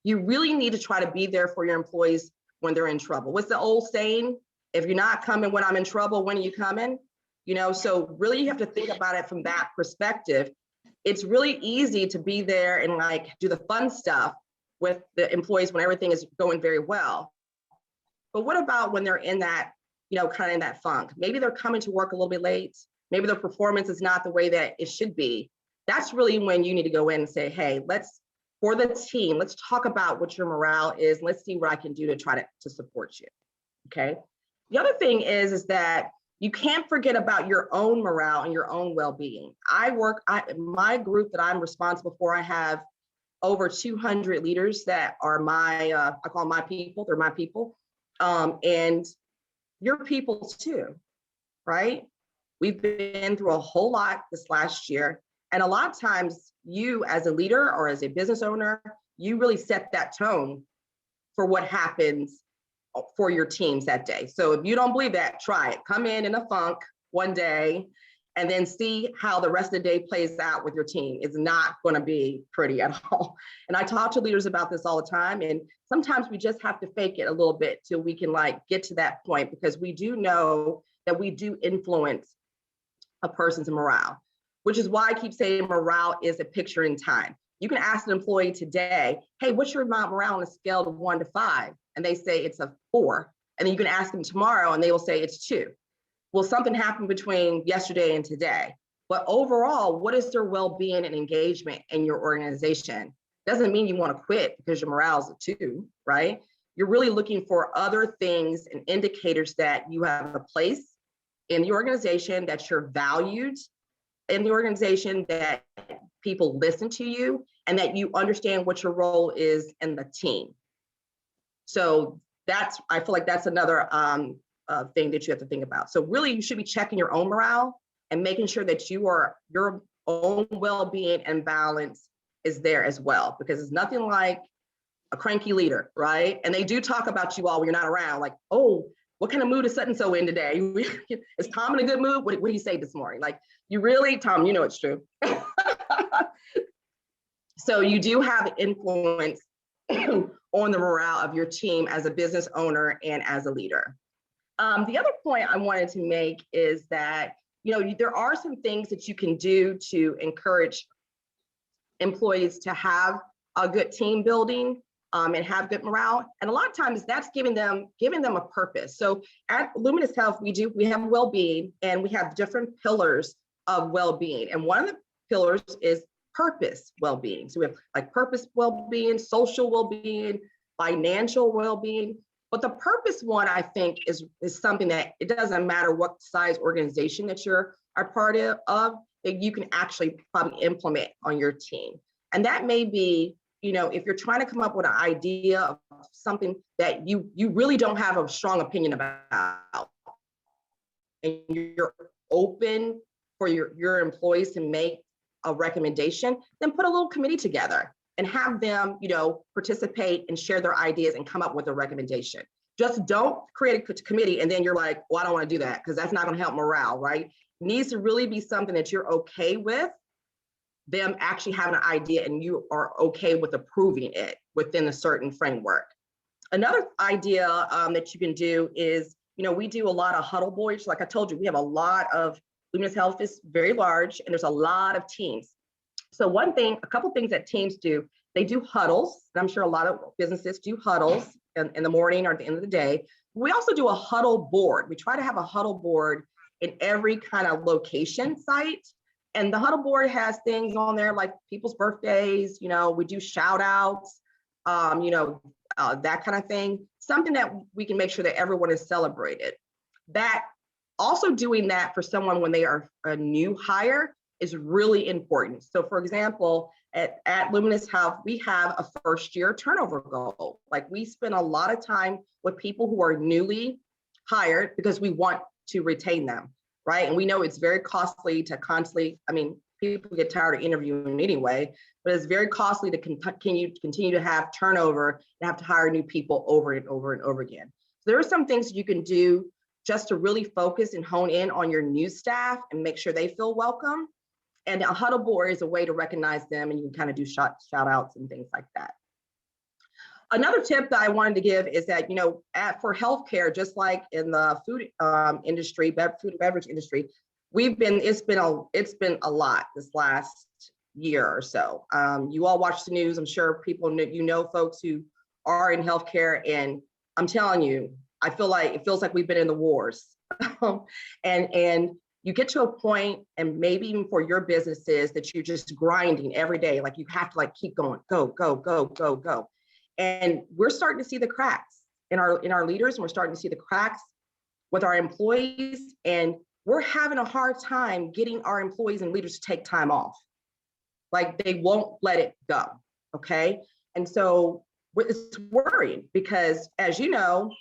you really need to try to be there for your employees when they're in trouble. What's the old saying? If you're not coming when I'm in trouble, when are you coming? So really you have to think about it from that perspective. It's really easy to be there and do the fun stuff with the employees when everything is going very well. But what about when they're in that, kind of in that funk? Maybe they're coming to work a little bit late. Maybe their performance is not the way that it should be. That's really when you need to go in and say, hey, for the team, let's talk about what your morale is. Let's see what I can do to try to support you. Okay. The other thing is that you can't forget about your own morale and your own well-being. My group that I'm responsible for, I have over 200 leaders that are I call my people. They're my people. And your people too, right? We've been through a whole lot this last year. And a lot of times you as a leader or as a business owner, you really set that tone for what happens for your teams that day. So if you don't believe that, try it. Come in a funk one day and then see how the rest of the day plays out with your team. It's not going to be pretty at all. And I talk to leaders about this all the time. And sometimes we just have to fake it a little bit till we can get to that point, because we do know that we do influence a person's morale, which is why I keep saying morale is a picture in time. You can ask an employee today, hey, what's your morale on a scale of 1 to 5? And they say it's a 4. And then you can ask them tomorrow and they will say it's 2. Well, something happened between yesterday and today. But overall, what is their well-being and engagement in your organization? Doesn't mean you want to quit because your morale is a 2, right? You're really looking for other things and indicators that you have a place in the organization, that you're valued in the organization, that people listen to you, and that you understand what your role is in the team. So I feel like that's another thing that you have to think about. So really, you should be checking your own morale and making sure that your own well-being and balance is there as well, because it's nothing like a cranky leader, right? And they do talk about you all when you're not around, like, oh, what kind of mood is so-and-so in today? Is Tom in a good mood? What do you say this morning? You really, Tom, it's true. So you do have influence on the morale of your team as a business owner and as a leader. The other point I wanted to make is that, there are some things that you can do to encourage employees to have a good team building and have good morale. And a lot of times that's giving them a purpose. So at Luminous Health, we have well-being, and we have different pillars of well-being. And one of the pillars is purpose well-being. So we have purpose well-being, social well-being, financial well-being. But the purpose one, I think, is something that it doesn't matter what size organization that you're a part of, that you can actually probably implement on your team. And that may be, if you're trying to come up with an idea of something that you really don't have a strong opinion about, and you're open for your employees to make a recommendation, then put a little committee together and have them, participate and share their ideas and come up with a recommendation. Just don't create a committee and then you're like, well, I don't want to do that because that's not going to help morale, right? It needs to really be something that you're okay with them actually having an idea and you are okay with approving it within a certain framework. Another idea that you can do is, we do a lot of huddle boards. Like I told you, we have a lot of, Luminous Health is very large and there's a lot of teams. So a couple things that teams do, they do huddles. And I'm sure a lot of businesses do huddles in the morning or at the end of the day. We also do a huddle board. We try to have a huddle board in every kind of location site. And the huddle board has things on there like people's birthdays, we do shout outs, that kind of thing. Something that we can make sure that everyone is celebrated. That also doing that for someone when they are a new hire is really important. So for example, at Luminous Health, we have a first year turnover goal. Like we spend a lot of time with people who are newly hired because we want to retain them, right? And we know it's very costly to constantly, people get tired of interviewing anyway, but it's very costly to continue to have turnover and have to hire new people over and over and over again. So there are some things you can do just to really focus and hone in on your new staff and make sure they feel welcome. And a huddle board is a way to recognize them and you can kind of do shout outs and things like that. Another tip that I wanted to give is that, for healthcare, just like in the food industry, food and beverage industry, it's been a lot this last year or so. You all watch the news. I'm sure people know folks who are in healthcare, and I'm telling you, I feel like it feels like we've been in the wars. and you get to a point, and maybe even for your businesses, that you're just grinding every day. Like you have to keep going, go, go, go, go, go. And we're starting to see the cracks in our leaders, and we're starting to see the cracks with our employees. And we're having a hard time getting our employees and leaders to take time off. Like they won't let it go, okay? And so it's worrying because, as you know,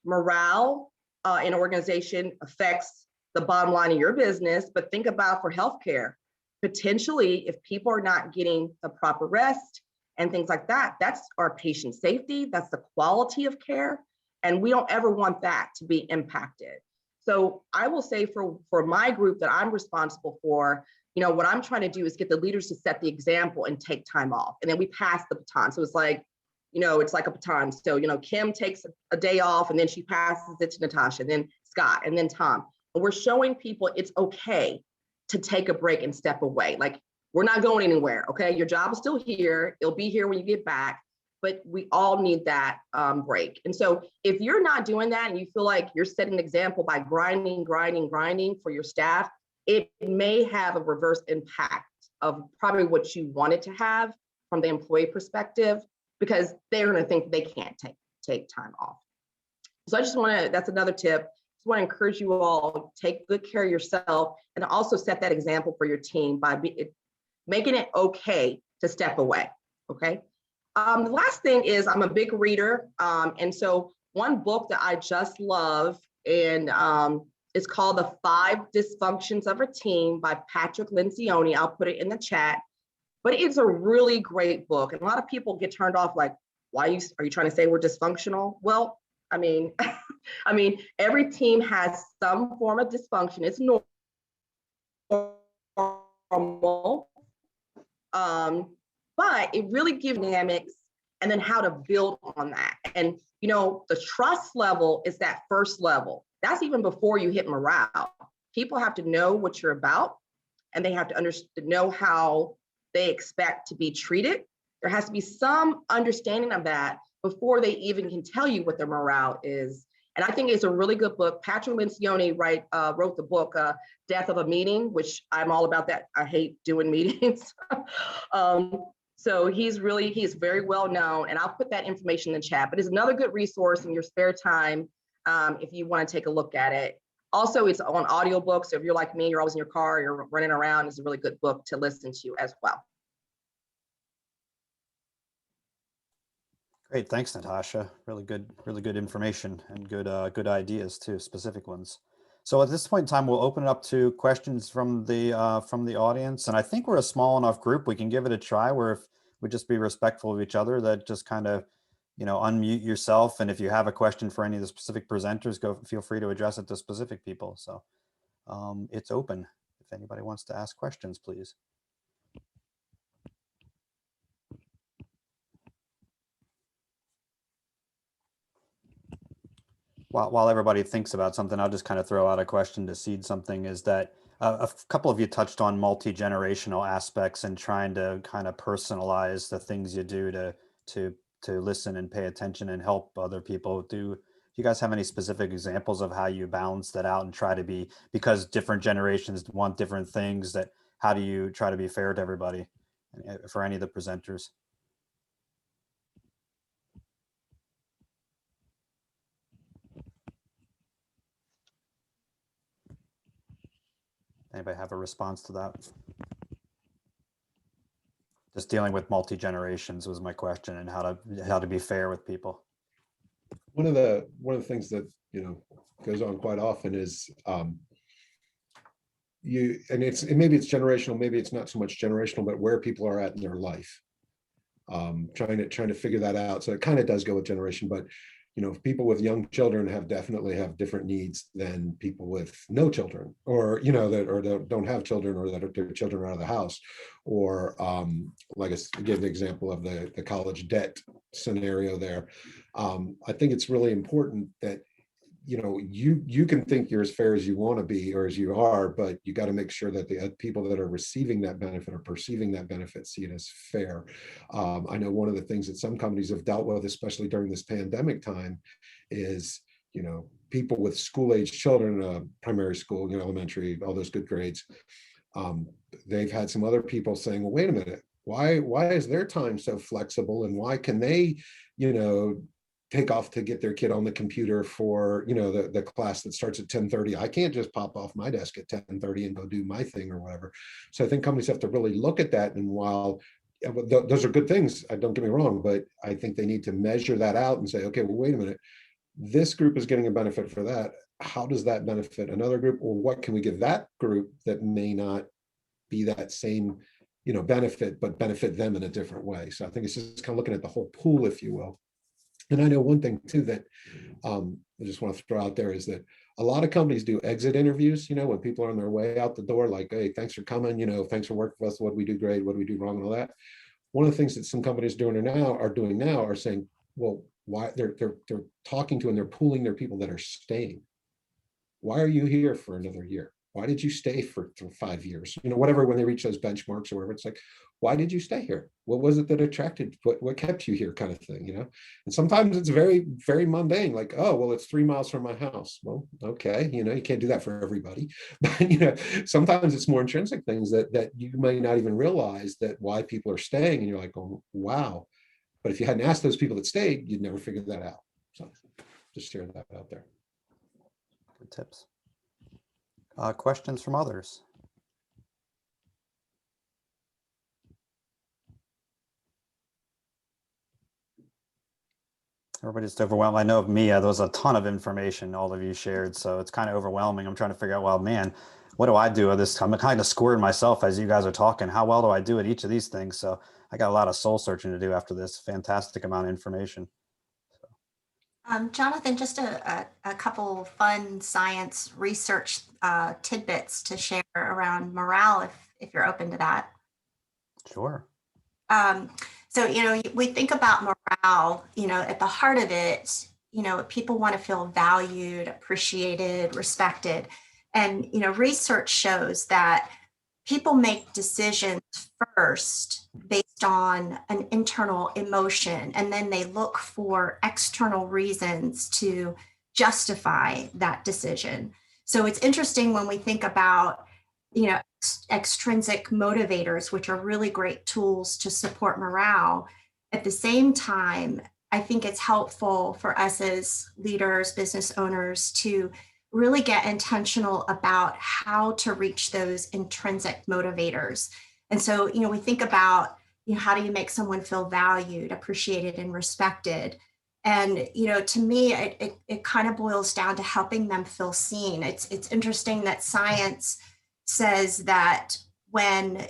morale in an organization affects the bottom line of your business. But think about for healthcare, potentially if people are not getting the proper rest and things like that, that's our patient safety, that's the quality of care. And we don't ever want that to be impacted. So I will say for my group that I'm responsible for, what I'm trying to do is get the leaders to set the example and take time off. And then we pass the baton. So it's like, it's like a baton. So, Kim takes a day off and then she passes it to Natasha, and then Scott, and then Tom. And we're showing people it's okay to take a break and step away. Like we're not going anywhere, okay? Your job is still here. It'll be here when you get back, but we all need that break. And so if you're not doing that and you feel like you're setting an example by grinding for your staff, it may have a reverse impact of probably what you wanted to have from the employee perspective, because they're going to think they can't take time off. So I just that's another tip. Just want to encourage you all, take good care of yourself and also set that example for your team by making it okay to step away, okay? The last thing is I'm a big reader. And so one book that I just love, and it's called The 5 Dysfunctions of a Team by Patrick Lencioni. I'll put it in the chat, but it's a really great book. And a lot of people get turned off like, are you trying to say we're dysfunctional? Well, every team has some form of dysfunction. It's normal. But it really gives dynamics and then how to build on that. And, the trust level is that first level. That's even before you hit morale. People have to know what you're about, and they have to know how they expect to be treated. There has to be some understanding of that before they even can tell you what their morale is. And I think it's a really good book. Patrick Lencioni wrote the book, Death of a Meeting, which I'm all about that. I hate doing meetings. So he's very well known, and I'll put that information in the chat, but it's another good resource in your spare time if you want to take a look at it. Also, it's on audiobook, so if you're like me, you're always in your car, you're running around, it's a really good book to listen to as well. Great, thanks, Natasha. Really good information and good ideas too, specific ones. So at this point in time, we'll open it up to questions from the audience. And I think we're a small enough group, we can give it a try where if we just be respectful of each other, that just kind of, unmute yourself. And if you have a question for any of the specific presenters, feel free to address it to specific people. So it's open. If anybody wants to ask questions, please. While everybody thinks about something, I'll just kind of throw out a question to seed something, is that a couple of you touched on multi-generational aspects and trying to kind of personalize the things you do to listen and pay attention and help other people. Do you guys have any specific examples of how you balance that out and try to be, because different generations want different things, that how do you try to be fair to everybody for any of the presenters? Anybody have a response to that? Just dealing with multi-generations was my question, and how to be fair with people. One of the things that goes on quite often is maybe it's generational, maybe it's not so much generational, but where people are at in their life. Trying to figure that out. So it kind of does go with generation, but people with young children definitely have different needs than people with no children, or that don't have children, or that their children are out of the house, or like I gave the example of the college debt scenario there. I think it's really important that you can think you're as fair as you want to be or as you are, but you got to make sure that the people that are receiving that benefit or perceiving that benefit see it as fair. I know one of the things that some companies have dealt with, especially during this pandemic time, is people with school-age children, primary school, elementary, all those good grades. They've had some other people saying, well, wait a minute, why is their time so flexible, and why can they take off to get their kid on the computer for the class that starts at 10:30. I can't just pop off my desk at 10:30 and go do my thing or whatever. So I think companies have to really look at that. And while those are good things, don't get me wrong, but I think they need to measure that out and say, okay, well, wait a minute, this group is getting a benefit for that. How does that benefit another group, or what can we give that group that may not be that same benefit, but benefit them in a different way? So I think it's just kind of looking at the whole pool, if you will. And I know one thing too that I just want to throw out there is that a lot of companies do exit interviews, when people are on their way out the door, like, hey, thanks for coming, thanks for working with us. What do we do great? What do we do wrong? And all that. One of the things that some companies doing now are saying, well, why they're talking to and they're pooling their people that are staying. Why are you here for another year? Why did you stay for 5 years? Whatever, when they reach those benchmarks or whatever, it's like, why did you stay here? What was it that attracted, what kept you here, kind of thing, And sometimes it's very, very mundane, like, oh, well, it's 3 miles from my house. Well, okay, you can't do that for everybody. But, sometimes it's more intrinsic things that you may not even realize that why people are staying. And you're like, oh, wow. But if you hadn't asked those people that stayed, you'd never figure that out. So just share that out there. Good tips. Questions from others? Everybody's just overwhelmed. I know of me, there was a ton of information all of you shared, so it's kind of overwhelming. I'm trying to figure out, well, man, what do I do with this? I'm kind of squirting myself as you guys are talking. How well do I do at each of these things? So I got a lot of soul searching to do after this fantastic amount of information. Jonathan, just a couple fun science research tidbits to share around morale, if you're open to that. Sure. So, we think about morale, at the heart of it, people want to feel valued, appreciated, respected. And, research shows that people make decisions first based on an internal emotion, and then they look for external reasons to justify that decision. So it's interesting when we think about, extrinsic motivators, which are really great tools to support morale. At the same time, I think it's helpful for us as leaders, business owners, to really get intentional about how to reach those intrinsic motivators. And so, we think about, how do you make someone feel valued, appreciated, and respected? And, to me, it kind of boils down to helping them feel seen. It's interesting that science says that when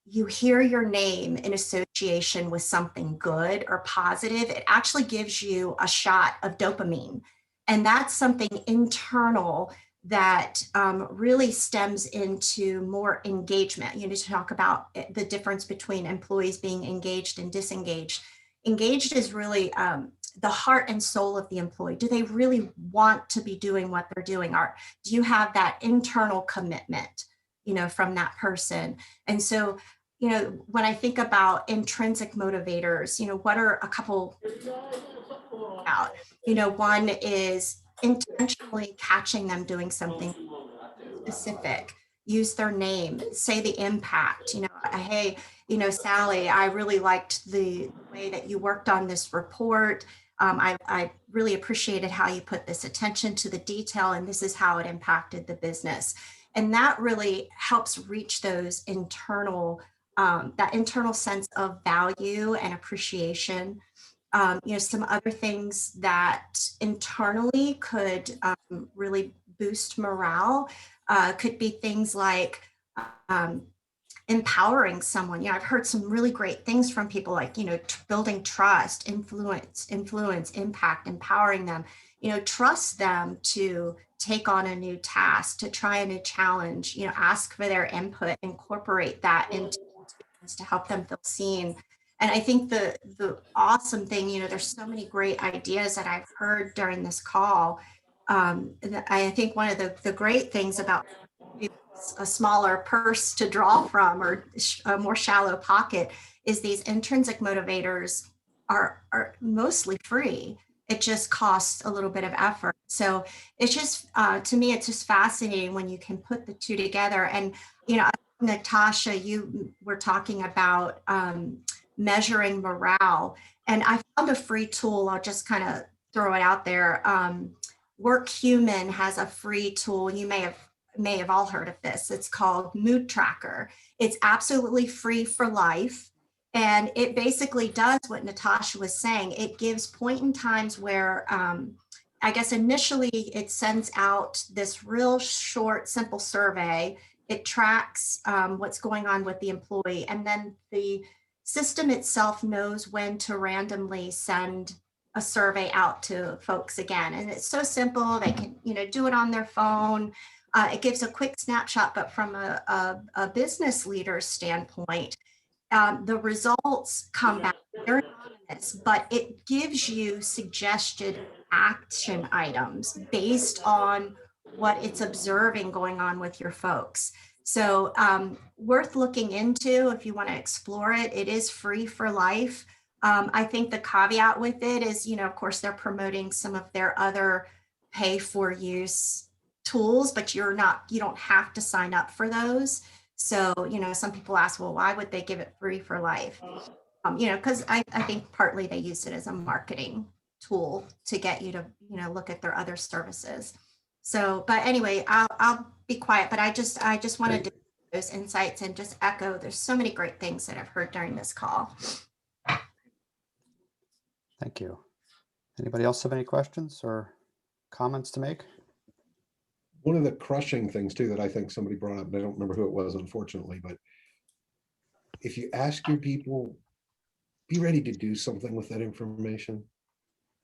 you hear your name in association with something good or positive, it actually gives you a shot of dopamine. And that's something internal that really stems into more engagement. You need to talk about the difference between employees being engaged and disengaged. Engaged is really the heart and soul of the employee. Do they really want to be doing what they're doing? Or do you have that internal commitment, from that person? And so, when I think about intrinsic motivators, what are a couple out? One is intentionally catching them doing something specific, use their name, say the impact, hey, Sally, I really liked the way that you worked on this report. I really appreciated how you put this attention to the detail, and this is how it impacted the business. And that really helps reach those internal, that internal sense of value and appreciation. Some other things that internally could really boost morale could be things like empowering someone. I've heard some really great things from people like, building trust, influence, impact, empowering them, trust them to take on a new task, to try a new challenge, ask for their input, incorporate that into to help them feel seen. And I think the awesome thing, there's so many great ideas that I've heard during this call. I think one of the great things about a smaller purse to draw from or a more shallow pocket is these intrinsic motivators are mostly free. It just costs a little bit of effort. So it's just, to me, it's just fascinating when you can put the two together. And, Natasha, you were talking about measuring morale, and I found a free tool. I'll just kind of throw it out there. WorkHuman has a free tool. You may have all heard of this. It's called Mood Tracker. It's absolutely free for life. And it basically does what Natasha was saying. It gives point in times where, I guess initially it sends out this real short, simple survey. It tracks what's going on with the employee. And then the system itself knows when to randomly send a survey out to folks again. And it's so simple. They can, do it on their phone. It gives a quick snapshot, but from a business leader's standpoint, the results come back, they're anonymous, but it gives you suggested action items based on what it's observing going on with your folks. So worth looking into if you want to explore it. It is free for life. I think the caveat with it is, of course, they're promoting some of their other pay for use tools, but you don't have to sign up for those. So, some people ask, well, why would they give it free for life? Because I think partly they use it as a marketing tool to get you to, look at their other services. So, but anyway, I'll be quiet, but I just wanted to those insights and just echo, there's so many great things that I've heard during this call. Thank you. Anybody else have any questions or comments to make? One of the crushing things too that I think somebody brought up, and I don't remember who it was, unfortunately, but if you ask your people, be ready to do something with that information.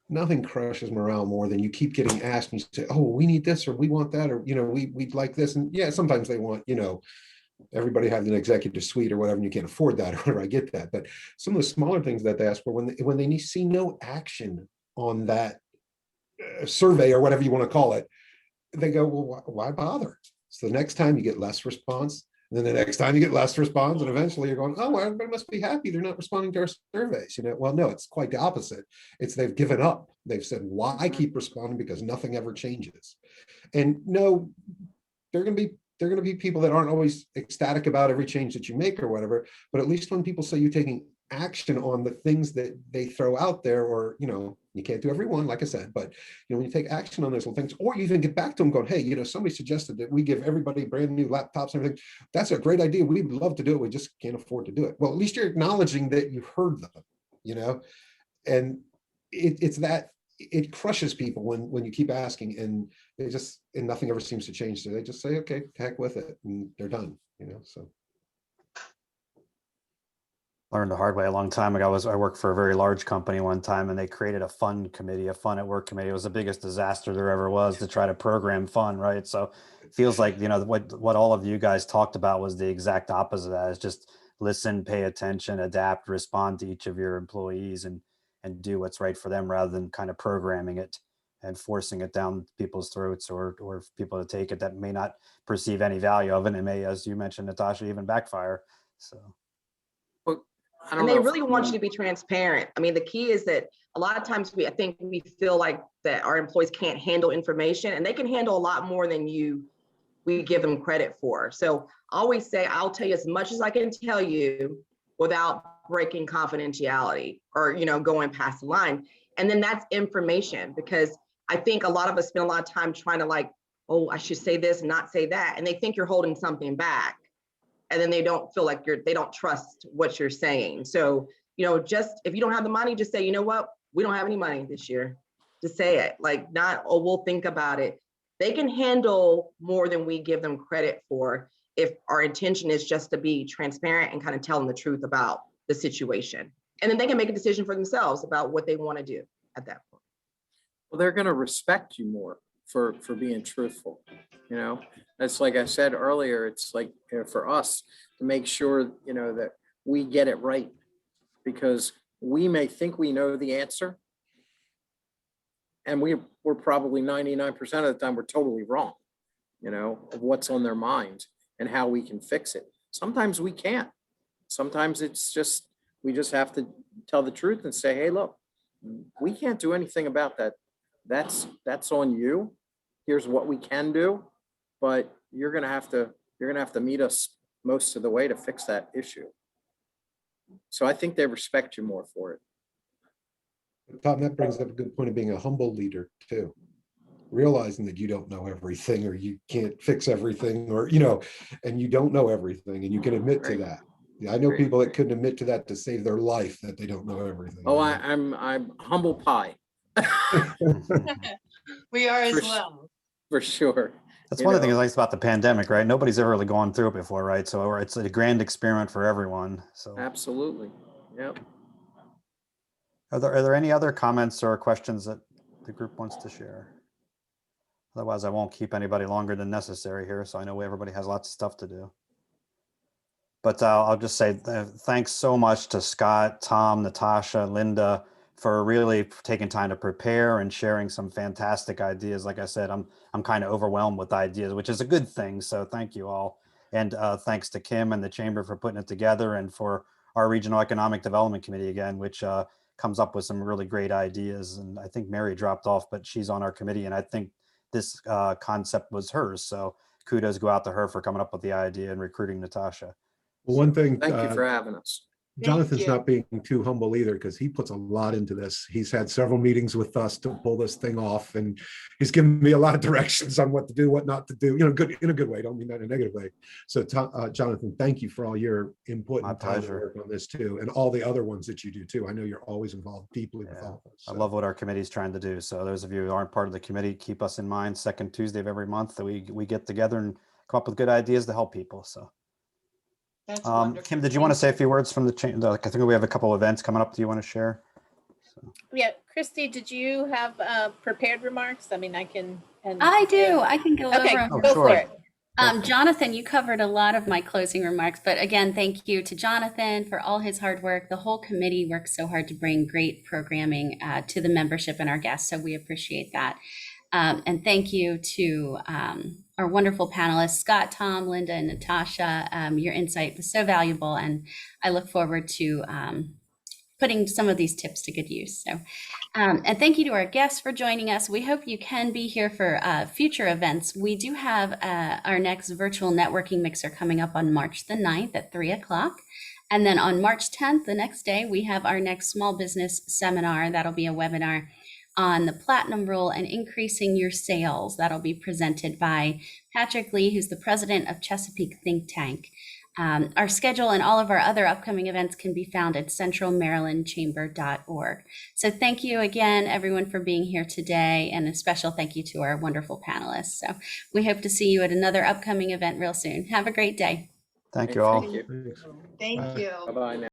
Nothing crushes morale more than you keep getting asked and you say, oh, we need this, or we want that, or, we'd like this. And yeah, sometimes they want, everybody has an executive suite or whatever, and you can't afford that or whatever. I get that. But some of the smaller things that they ask for, when they see no action on that survey or whatever you want to call it, they go, well, why bother? So the next time you get less response, and then the next time you get less response, and eventually you're going, oh, well, everybody must be happy they're not responding to our surveys. Well, no, it's quite the opposite. It's they've given up. They've said, why keep responding? Because nothing ever changes. And no, they're going to be people that aren't always ecstatic about every change that you make or whatever. But at least when people say you're taking action on the things that they throw out there, or, you can't do every one, like I said, but, when you take action on those little things, or you even get back to them going, hey, somebody suggested that we give everybody brand new laptops and everything. That's a great idea. We'd love to do it. We just can't afford to do it. Well, at least you're acknowledging that you heard them, and it's that it crushes people when you keep asking and nothing ever seems to change. So they just say, okay, heck with it, and they're done, so. Learned the hard way a long time ago. I worked for a very large company one time, and they created a fun committee, a fun at work committee. It was the biggest disaster there ever was to try to program fun, right? So it feels like, what all of you guys talked about was the exact opposite of that. Is just listen, pay attention, adapt, respond to each of your employees, and do what's right for them, rather than kind of programming it and forcing it down people's throats, or people to take it that may not perceive any value of it. And it may, as you mentioned, Natasha, even backfire. So. I don't And they know if- really want you to be transparent. I mean, the key is that a lot of times I think we feel like that our employees can't handle information, and they can handle a lot more than we give them credit for. So I always say, I'll tell you as much as I can tell you without breaking confidentiality or, going past the line. And then that's information, because I think a lot of us spend a lot of time trying to like, oh, I should say this, not say that. And they think you're holding something back. And then they don't feel like they don't trust what you're saying. So, just if you don't have the money, just say, you know what, we don't have any money this year. Just say it, like, not, oh, we'll think about it. They can handle more than we give them credit for if our intention is just to be transparent and kind of tell them the truth about the situation. And then they can make a decision for themselves about what they want to do at that point. Well, they're going to respect you more for being truthful. That's like I said earlier, it's like for us to make sure, that we get it right, because we may think we know the answer, and we're probably 99% of the time we're totally wrong, of what's on their mind and how we can fix it. Sometimes we can't. Sometimes we just have to tell the truth and say, hey, look, we can't do anything about that. That's on you. Here's what we can do, but you're gonna have to meet us most of the way to fix that issue. So I think they respect you more for it. Tom, that brings up a good point of being a humble leader too. Realizing that you don't know everything, or you can't fix everything, or, and you don't know everything, and you can admit to that. Yeah, I know people that couldn't admit to that to save their life, that they don't know everything. Oh, I'm humble pie. We are as For well. For sure. That's one of the things I like about the pandemic, right? Nobody's ever really gone through it before, right? So it's a grand experiment for everyone. So Absolutely. Yep. are there any other comments or questions that the group wants to share? Otherwise, I won't keep anybody longer than necessary here. So I know everybody has lots of stuff to do. But I'll just say thanks so much to Scott, Tom, Natasha, Linda, for really taking time to prepare and sharing some fantastic ideas. Like I said, I'm kind of overwhelmed with ideas, which is a good thing. So thank you all. And thanks to Kim and the Chamber for putting it together, and for our Regional Economic Development Committee again, which comes up with some really great ideas. And I think Mary dropped off, but she's on our committee, and I think this concept was hers. So kudos go out to her for coming up with the idea and recruiting Natasha. Well, one thing, Thank you for having us. Jonathan's you. not being too humble either, because he puts a lot into this. He's had several meetings with us to pull this thing off, and he's given me a lot of directions on what to do, what not to do, good in a good way. Don't mean that in a negative way. So Jonathan, thank you for all your input My and time and pleasure. work on this too, and all the other ones that you do too. I know you're always involved deeply with all of us. I love what our committee is trying to do. So those of you who aren't part of the committee, keep us in mind. Second Tuesday of every month that we get together and come up with good ideas to help people. So That's wonderful. Kim, did you want to say a few words from the chamber? I think we have a couple of events coming up. Do you want to share? Yeah, Christy, did you have prepared remarks? I mean, I can. I do. I can go Okay, over. Oh, go sure. for it. Jonathan, you covered a lot of my closing remarks, but again, thank you to Jonathan for all his hard work. The whole committee works so hard to bring great programming to the membership and our guests, so we appreciate that. And thank you to our wonderful panelists, Scott, Tom, Linda, and Natasha. Your insight was so valuable, and I look forward to putting some of these tips to good use. So, and thank you to our guests for joining us. We hope you can be here for future events. We do have our next virtual networking mixer coming up on March the 9th at 3 o'clock. And then on March 10th, the next day, we have our next small business seminar. That'll be a webinar on the Platinum Rule and increasing your sales. That'll be presented by Patrick Lee, who's the president of Chesapeake Think Tank. Our schedule and all of our other upcoming events can be found at centralmarylandchamber.org. So thank you again, everyone, for being here today, and a special thank you to our wonderful panelists. So we hope to see you at another upcoming event real soon. Have a great day. Thank you all. Thank you. Thanks. Thank Bye. you. Bye-bye now.